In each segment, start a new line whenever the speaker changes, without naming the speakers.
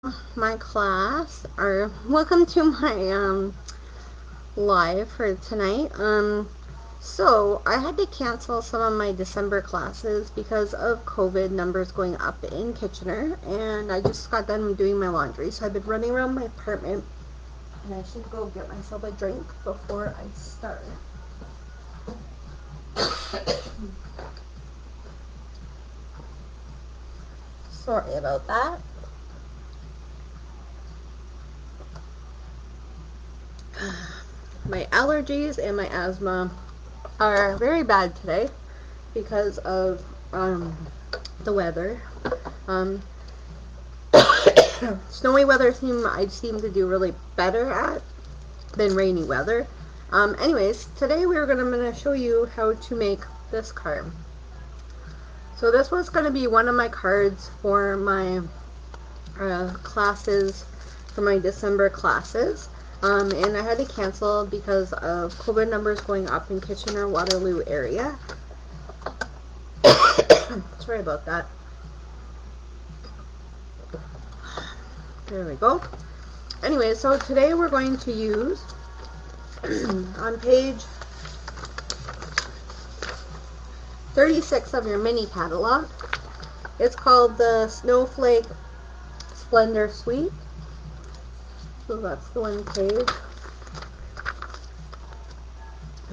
my class, or welcome to my live for tonight. So I had to cancel some of my December classes because of COVID numbers going up in Kitchener, and I just got done doing my laundry, so I've been running around my apartment, and I should go get myself a drink before I start. Sorry about that. My allergies and my asthma are very bad today because of the weather. Um, Snowy weather I seem to do really better at than rainy weather. Anyways, today I'm gonna show you how to make this card. So this was gonna be one of my cards for my classes, for my December classes. And I had to cancel because of COVID numbers going up in Kitchener-Waterloo area. Sorry about that. There we go. Anyway, so today we're going to use on page 36 of your mini catalog. It's called the Snowflake Splendor Suite. So that's the one page.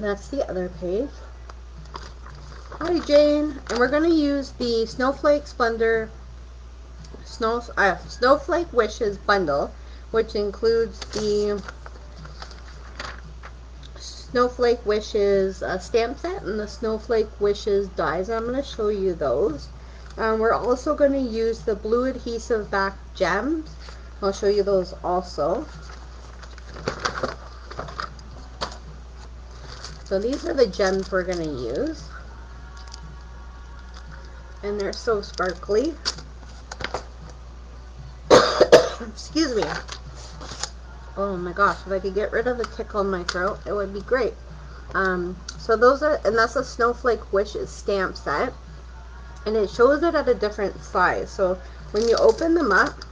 That's the other page. Hi Jane, and we're going to use the Snowflake Snowflake Wishes bundle, which includes the Snowflake Wishes stamp set and the Snowflake Wishes dies. I'm going to show you those. We're also going to use the blue adhesive back gems. I'll show you those also. So these are the gems we're going to use. And they're so sparkly. Excuse me. Oh my gosh, if I could get rid of the tickle in my throat, it would be great. So those are, and that's a Snowflake Wishes stamp set. And it shows it at a different size. So when you open them up,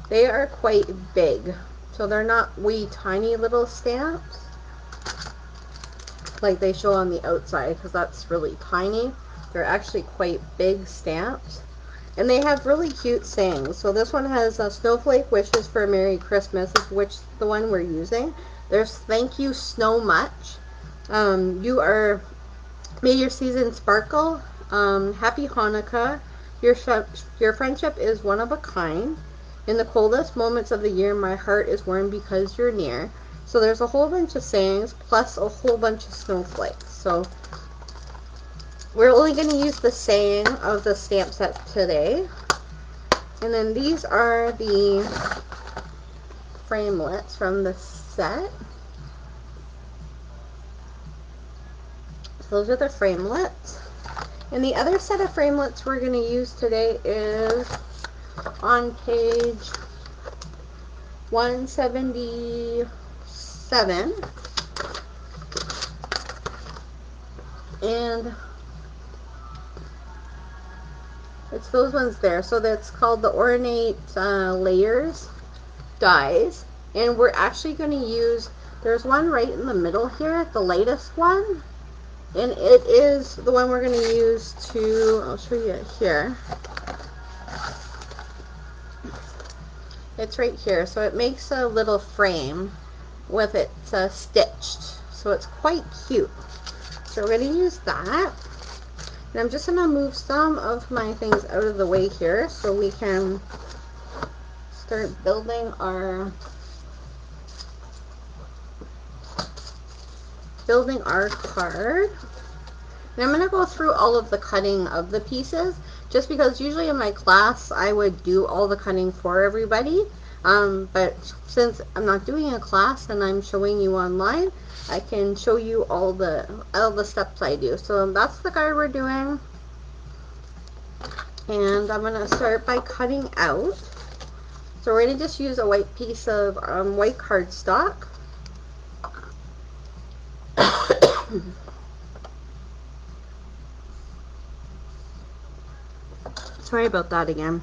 they are quite big. So they're not wee tiny little stamps like they show on the outside, because that's really tiny. They're actually quite big stamps. And they have really cute sayings. So this one has Snowflake Wishes for a Merry Christmas, which is the one we're using. There's Thank You Snow Much. May your season sparkle. Happy Hanukkah. Your friendship is one of a kind. In the coldest moments of the year, my heart is warm because you're near. So there's a whole bunch of sayings plus a whole bunch of snowflakes. So we're only going to use the saying of the stamp set today. And then these are the framelets from the set. So those are the framelets. And the other set of framelets we're going to use today is on page 177. And it's those ones there. So that's called the Ornate Layers dies. And we're actually going to use, there's one right in the middle here, the latest one. And it is the one we're going to use to, I'll show you it here. It's right here. So it makes a little frame with it stitched. So it's quite cute. So we're going to use that. And I'm just going to move some of my things out of the way here so we can start building our card. And I'm going to go through all of the cutting of the pieces, just because usually in my class I would do all the cutting for everybody. But since I'm not doing a class and I'm showing you online, I can show you all the steps I do. So that's the card we're doing. And I'm going to start by cutting out. So we're going to just use a white piece of white cardstock. Sorry about that again.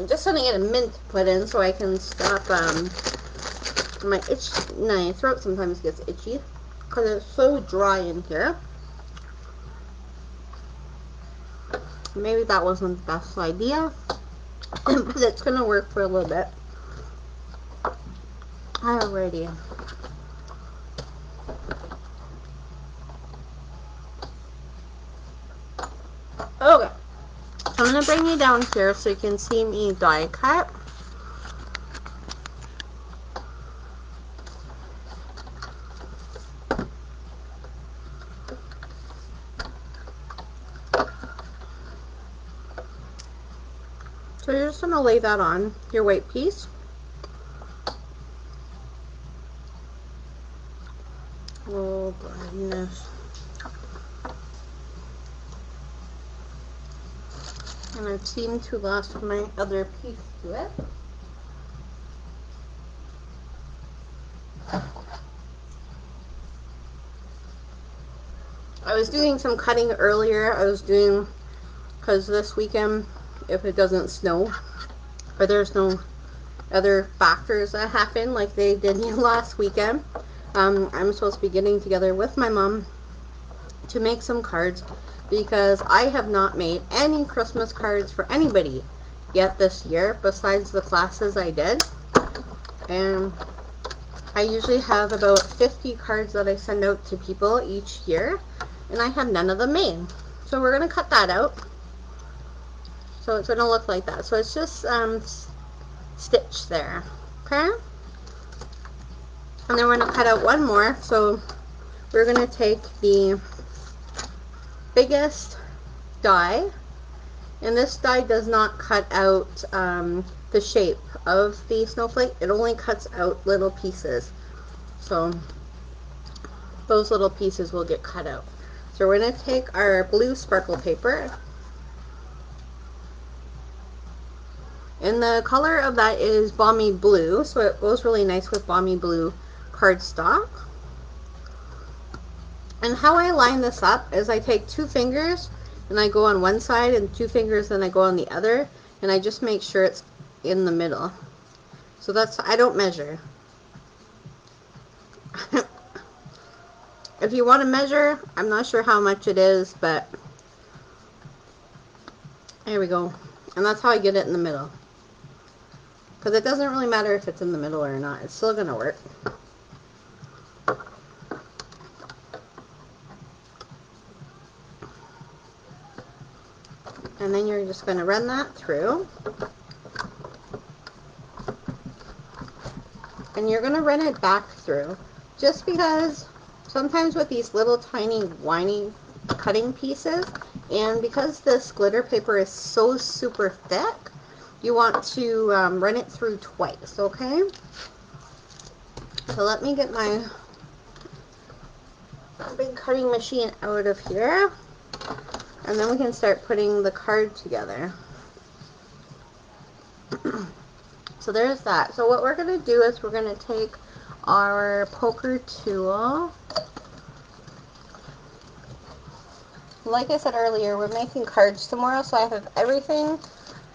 I'm just gonna get a mint put in so I can stop my my throat sometimes gets itchy because it's so dry in here. Maybe that wasn't the best idea, but it's gonna work for a little bit. Alrighty. Okay. I'm gonna bring you down here so you can see me die cut. So you're just gonna lay that on your white piece. Oh goodness. And I've seemed to lost my other piece to it. I was doing some cutting earlier. I was doing, because this weekend, if it doesn't snow, or there's no other factors that happen like they did last weekend, I'm supposed to be getting together with my mom to make some cards, because I have not made any Christmas cards for anybody yet this year besides the classes I did. And I usually have about 50 cards that I send out to people each year, and I have none of them made. So we're going to cut that out. So it's going to look like that. So it's just stitch there. Okay? And then we're going to cut out one more. So we're going to take the biggest die, and this die does not cut out the shape of the snowflake. It only cuts out little pieces, so those little pieces will get cut out. So we're going to take our blue sparkle paper, and the color of that is balmy blue, so it goes really nice with balmy blue cardstock. And how I line this up is I take 2 fingers and I go on one side, and 2 fingers and I go on the other, and I just make sure it's in the middle. So that's, I don't measure. If you want to measure, I'm not sure how much it is, but there we go. And that's how I get it in the middle. Because it doesn't really matter if it's in the middle or not. It's still going to work. And then you're just going to run that through. And you're going to run it back through. Just because sometimes with these little tiny whiny cutting pieces, and because this glitter paper is so super thick, you want to run it through twice, okay? So let me get my big cutting machine out of here, and then we can start putting the card together. So there's that. So what we're going to do is we're going to take our poker tool. Like I said earlier, we're making cards tomorrow, so I have everything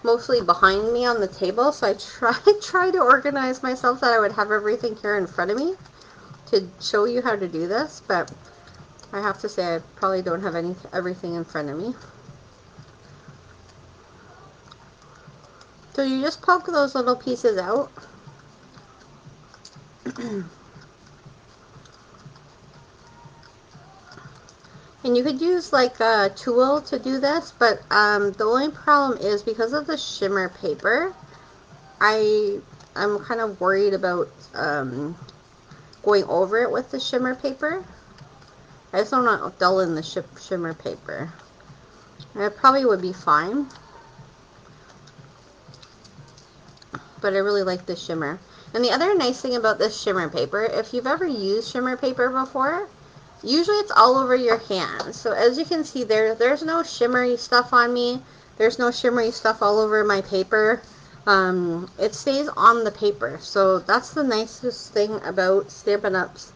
mostly behind me on the table. So I try to organize myself that I would have everything here in front of me to show you how to do this, but I have to say I probably don't have everything in front of me. So you just poke those little pieces out. And you could use like a tool to do this, but the only problem is because of the shimmer paper, I'm kind of worried about going over it with the shimmer paper. I just don't want to dull in the shimmer paper. It probably would be fine, but I really like the shimmer. And the other nice thing about this shimmer paper, if you've ever used shimmer paper before, usually it's all over your hands. So as you can see there's no shimmery stuff on me. There's no shimmery stuff all over my paper. It stays on the paper. So that's the nicest thing about Stampin' Up's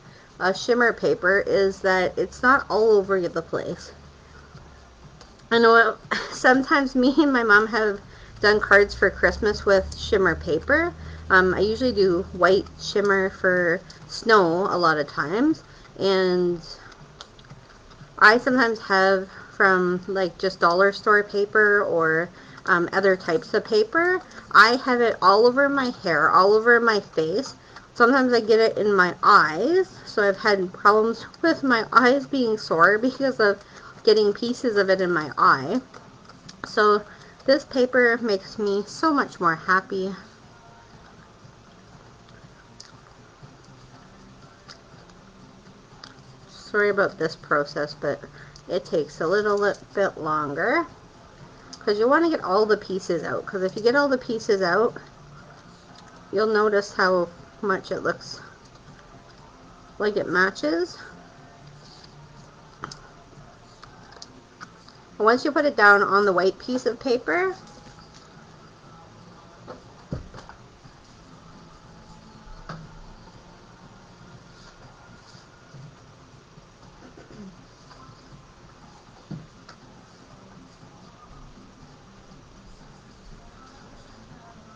shimmer paper, is that it's not all over the place. I know sometimes me and my mom have done cards for Christmas with shimmer paper. I usually do white shimmer for snow a lot of times, and I sometimes have from like just dollar store paper or other types of paper. I have it all over my hair, all over my face. Sometimes I get it in my eyes, so I've had problems with my eyes being sore because of getting pieces of it in my eye. So this paper makes me so much more happy. Sorry about this process, but it takes a little bit longer because you want to get all the pieces out, because if you get all the pieces out, you'll notice how much it looks like it matches. And once you put it down on the white piece of paper,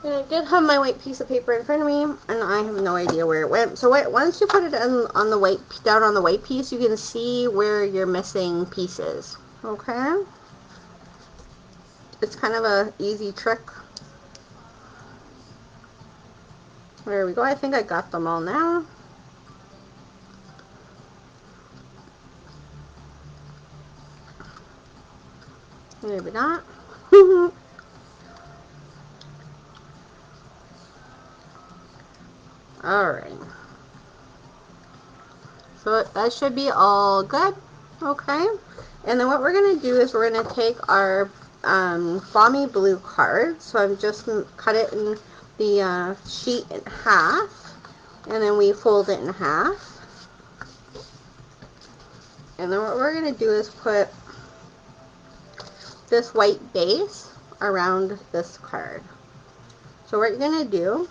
and I did have my white piece of paper in front of me, and I have no idea where it went. So once you put it on the white, down on the white piece, you can see where you're missing pieces. Okay? It's kind of a easy trick. There we go. I think I got them all now. Maybe not. Alright. So that should be all good. Okay. And then what we're going to do is we're going to take our balmy blue card. So I'm just cut it in the sheet in half. And then we fold it in half. And then what we're going to do is put this white base around this card. So what you're going to do,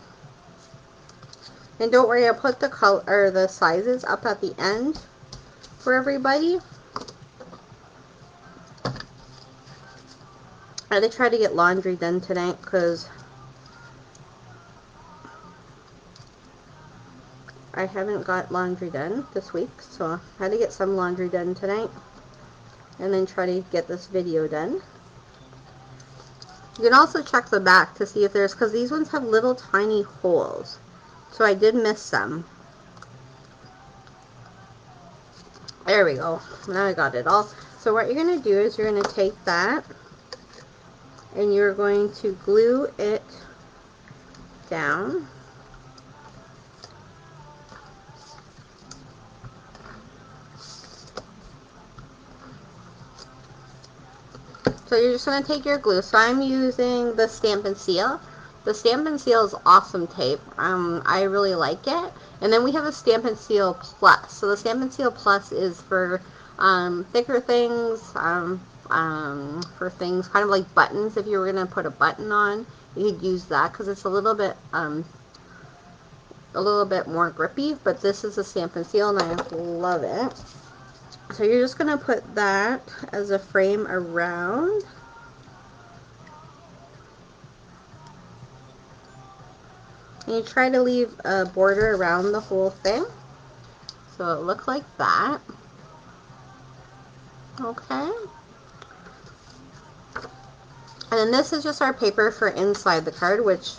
and don't worry, I'll put the color or the sizes up at the end for everybody. I had to try to get laundry done tonight because I haven't got laundry done this week, so I had to get some laundry done tonight and then try to get this video done. You can also check the back to see if there's, because these ones have little tiny holes, so I did miss some. There we go. Now I got it all. So what you're going to do is you're going to take that and you're going to glue it down. So you're just going to take your glue. So I'm using the Stampin' Seal. The Stampin' Seal is awesome tape. I really like it. And then we have a Stampin' Seal Plus. So the Stampin' Seal Plus is for thicker things, for things kind of like buttons. If you were going to put a button on, you could use that because it's a little bit more grippy. But this is a Stampin' Seal and I love it. So you're just going to put that as a frame around. And you try to leave a border around the whole thing. So it looks like that. Okay. And then this is just our paper for inside the card, which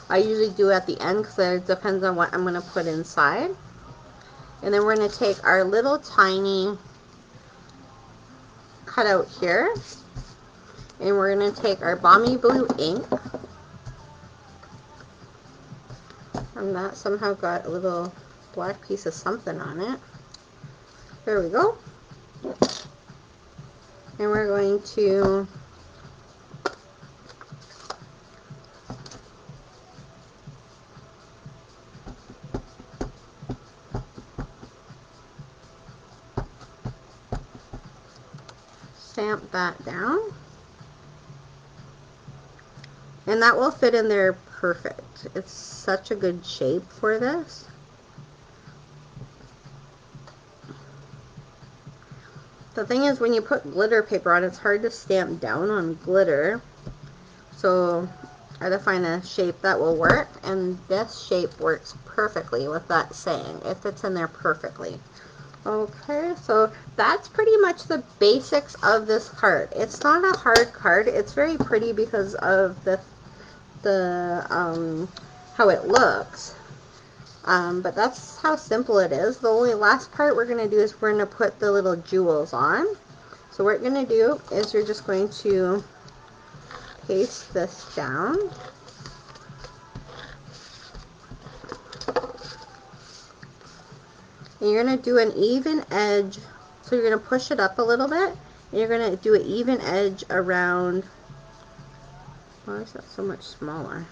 I usually do at the end because it depends on what I'm going to put inside. And then we're going to take our little tiny cutout here, and we're going to take our balmy blue ink, and that somehow got a little black piece of something on it. There we go. And we're going to stamp that down. And that will fit in there perfect. It's such a good shape for this. The thing is, when you put glitter paper on, it's hard to stamp down on glitter. So try to find a shape that will work, and this shape works perfectly with that saying. It fits in there perfectly. Okay, so that's pretty much the basics of this card. It's not a hard card. It's very pretty because of the how it looks. But that's how simple it is. The only last part we're going to do is we're going to put the little jewels on. So what you're going to do is you're just going to paste this down. And you're going to do an even edge. So you're going to push it up a little bit. And you're going to do an even edge around. Why is that so much smaller?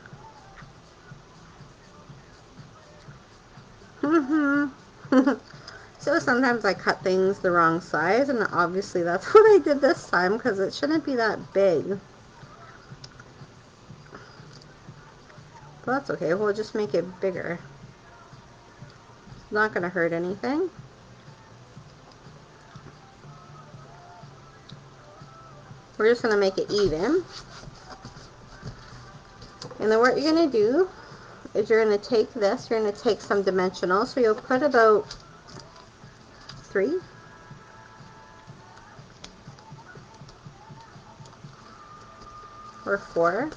So sometimes I cut things the wrong size, and obviously that's what I did this time because it shouldn't be that big. But that's okay, we'll just make it bigger. It's not going to hurt anything. We're just going to make it even. And then what you're going to do is you're going to take this, you're going to take some dimensional, so you'll put about 3. Or 4.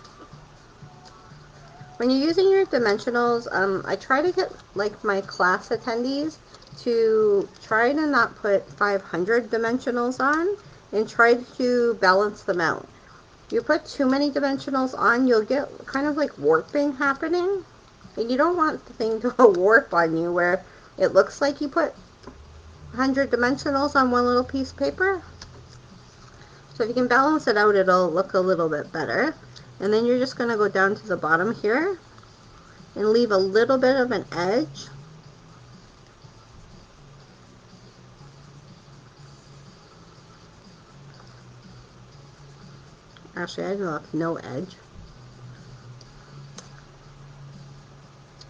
When you're using your dimensionals, I try to get like my class attendees to try to not put 500 dimensionals on and try to balance them out. If you put too many dimensionals on, you'll get kind of like warping happening, and you don't want the thing to warp on you where it looks like you put 100 dimensionals on one little piece of paper. So if you can balance it out, it'll look a little bit better. And then you're just going to go down to the bottom here and leave a little bit of an edge. Actually, I left no edge.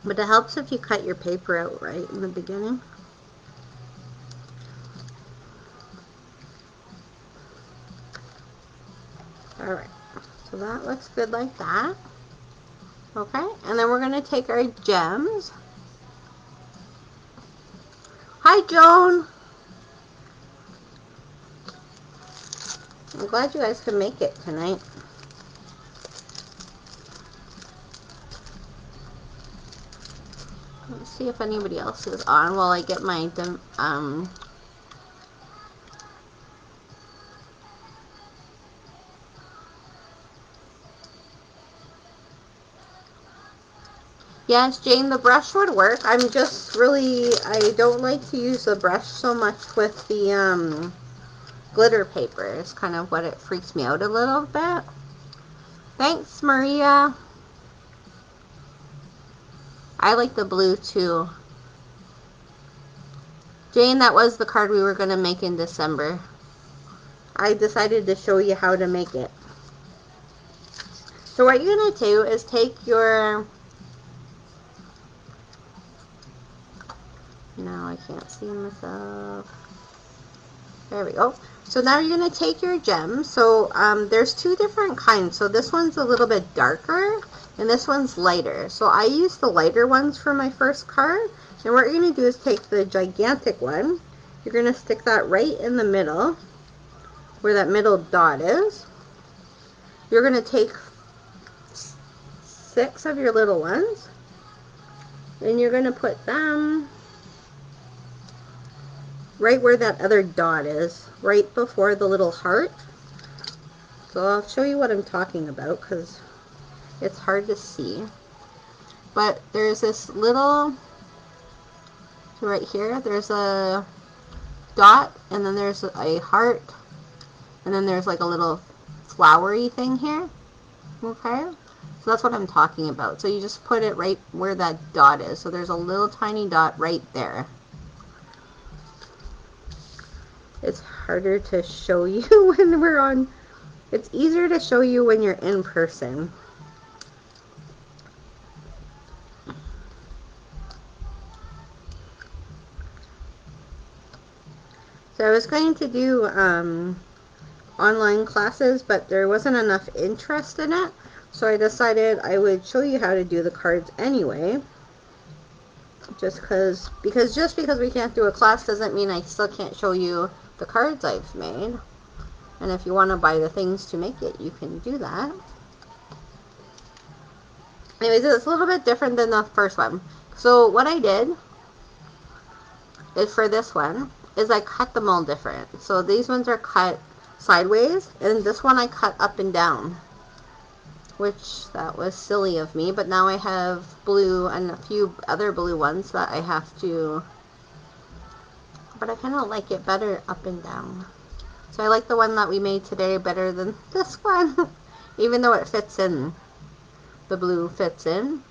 But it helps if you cut your paper out right in the beginning. Alright, so that looks good like that. Okay, and then we're going to take our gems. Hi, Joan! I'm glad you guys could make it tonight. Let's see if anybody else is on while I get my Yes, Jane, the brush would work. I'm just really, I don't like to use the brush so much with the glitter paper. It's kind of what it freaks me out a little bit. Thanks, Maria. I like the blue too. Jane, that was the card we were going to make in December. I decided to show you how to make it. So what you're going to do is take your... Now I can't see myself. There we go. So now you're going to take your gems. So there's 2 different kinds. So this one's a little bit darker and this one's lighter. So I use the lighter ones for my first card. And what you're going to do is take the gigantic one. You're going to stick that right in the middle where that middle dot is. You're going to take 6 of your little ones and you're going to put them right where that other dot is, right before the little heart. So I'll show you what I'm talking about because it's hard to see. But there's this little, right here, there's a dot, and then there's a heart, and then there's like a little flowery thing here. Okay? So that's what I'm talking about. So you just put it right where that dot is. So there's a little tiny dot right there. It's harder to show you when we're on. It's easier to show you when you're in person. So I was going to do online classes, but there wasn't enough interest in it. So I decided I would show you how to do the cards anyway. Because we can't do a class doesn't mean I still can't show you the cards I've made. And if you want to buy the things to make it, you can do that. Anyways, it's a little bit different than the first one. So what I did is for this one is I cut them all different. So these ones are cut sideways, and this one I cut up and down. Which, that was silly of me, but now I have blue and a few other blue ones that I have to, but I kind of like it better up and down. So I like the one that we made today better than this one, even though it fits in. The blue fits in.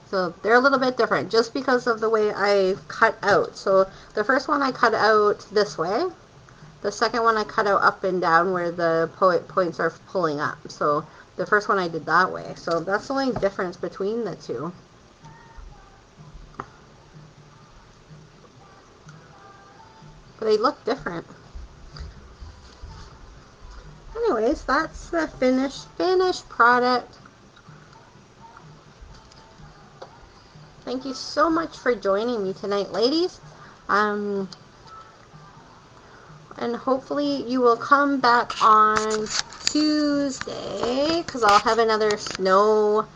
So they're a little bit different just because of the way I cut out. So the first one I cut out this way. The second one I cut out up and down where the points are pulling up. So the first one I did that way. So that's the only difference between the two. But they look different. Anyways, that's the finished product. Thank you so much for joining me tonight, ladies. And hopefully you will come back on Tuesday because I'll have another snow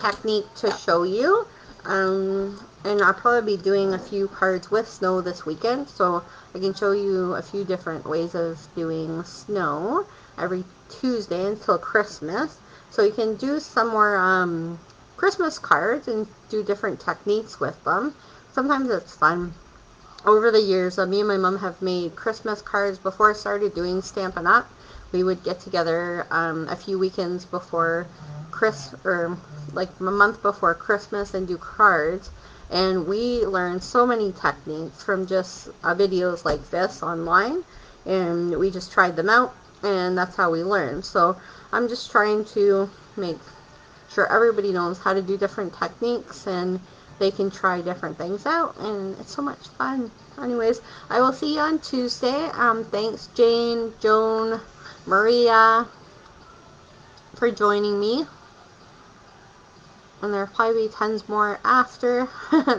technique to show you. And I'll probably be doing a few cards with snow this weekend, so I can show you a few different ways of doing snow every Tuesday until Christmas. So you can do some more Christmas cards and do different techniques with them. Sometimes it's fun. Over the years, me and my mom have made Christmas cards. Before I started doing Stampin' Up, we would get together a few weekends before or like a month before Christmas and do cards. And we learned so many techniques from just videos like this online. And we just tried them out, and that's how we learned. So I'm just trying to make sure everybody knows how to do different techniques and they can try different things out, and it's so much fun. Anyways, I will see you on Tuesday. Thanks Jane, Joan, Maria for joining me. And there'll probably be tons more after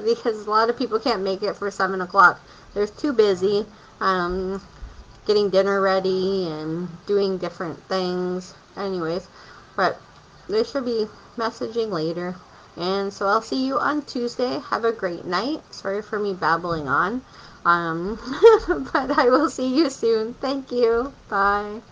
because a lot of people can't make it for 7 o'clock. They're too busy getting dinner ready and doing different things. Anyways, but they should be messaging later. And so I'll see you on Tuesday. Have a great night. Sorry for me babbling on. But I will see you soon. Thank you. Bye.